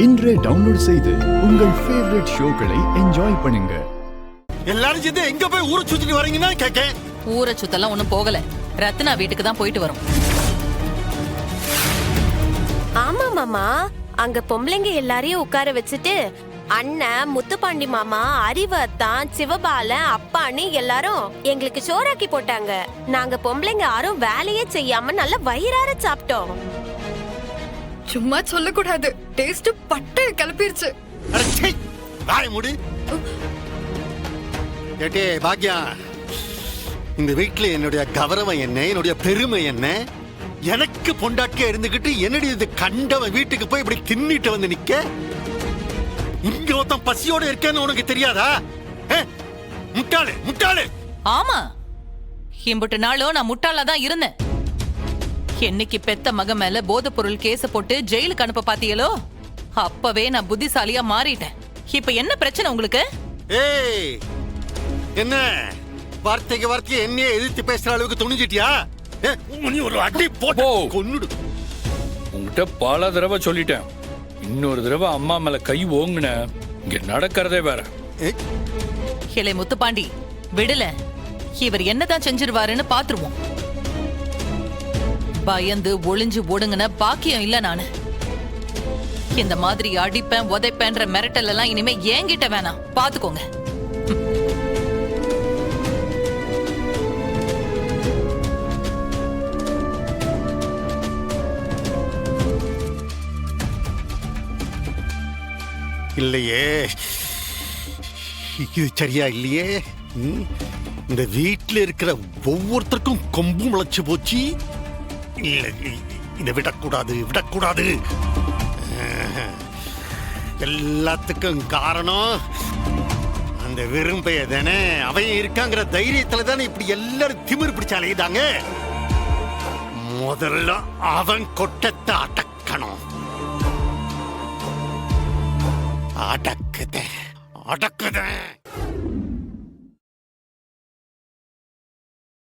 இன்றே டவுன்லோட் செய்து உங்கள் ஃபேவரட் ஷோக்களை என்ஜாய் பண்ணுங்க. எல்லாரும் சேர்ந்து எங்க போய் ஊரை சுத்திட்டு வரீங்கன்னா கேட்க. ஊரை சுத்தலாம் ஒண்ணும் போகல, ரத்னா வீட்டுக்கு தான் போயிட்டு வரும். ஆமா மாமா, அங்க பொம்பளைங்க எல்லாரையும் உட்கார வச்சுட்டு அண்ணன், முத்துப்பாண்டி மாமா, அறிவத்தான், சிவபாலன், அப்பான்னு எல்லாரும் எங்களுக்கு சோறாக்கி போட்டாங்க. நாங்க பொம்பளைங்க யாரும் வேலையே செய்யாம நல்லா வயிறார சாப்பிட்டோம். சும்மா சொல்லக்கூடாது, டேஸ்ட் பட்டு கிளப்பிருச்சு. வாய் மூடு. ஏட்டே பாக்யா, இந்த வீட்டுல என்னுடைய கௌரவம் என்ன, என்னுடைய பெருமை என்ன? எனக்கு பொண்டாட்டியா இருந்துகிட்டு என்னடி இது கண்டவன் வீட்டுக்கு போய் இப்படி தின்னிட்டு வந்து நிக்க? இங்க ஒருத்தன் பசியோட இருக்கேன்னு உனக்கு தெரியாதா? முட்டாளு முட்டாளு. ஆமா, இம்புட்டு நாளும் நான் முட்டாளா தான் இருந்தேன். என்னைக்கு பெத்த மக மேல போதை பொருள் கேச போட்டு ஜெயிலுக்கு அனுப்ப பாத்தீங்களோ அப்பவே நான் புத்திசாலியா மாறிட்டேன். இப்ப என்ன பிரச்சனை உங்களுக்கு? ஏய், என்ன வார்த்தைக்கு வார்த்தையை என்னையே எதிர்த்து பேசுற அளவுக்கு துணிஞ்சிட்டியா? நீ ஒரு அடி போட்டு கொன்னுடு. உங்ககிட்ட பல தடவை சொல்லிட்டேன், இன்னொரு தடவை அம்மா மேல கை ஓங்குன இங்க நடக்கிறதே வேற. இளைய முத்துப்பாண்டி விடல, இவர் என்னதான் செஞ்சிருவாருன்னு பாத்துருவோம். பயந்து ஒளிஞ்சு ஒடுங்கின பாக்கியம் இல்ல நானு. இந்த மாதிரி அடிப்பேன் உதைப்பேன்ற மிரட்டல் எல்லாம் இனிமே ஏங்கிட்ட வேணாம், பாத்துக்கோங்க. இல்லையே, இது சரியா இல்லையே. இந்த வீட்டுல இருக்கிற ஒவ்வொருத்தருக்கும் கொம்பு முளைச்சு போச்சு. இல்ல, இதை விடக்கூடாது விடக்கூடாது. எல்லாத்துக்கும் காரணம் அந்த விரும்பைய தானே. அவன் இருக்காங்கிற தைரியத்துல தானே இப்படி எல்லாரும் திமிரு பிடிச்சு அலையுதாங்க. முதல்ல அவன் கொட்டத்தை அடக்கணும். அடக்குத அடக்குத.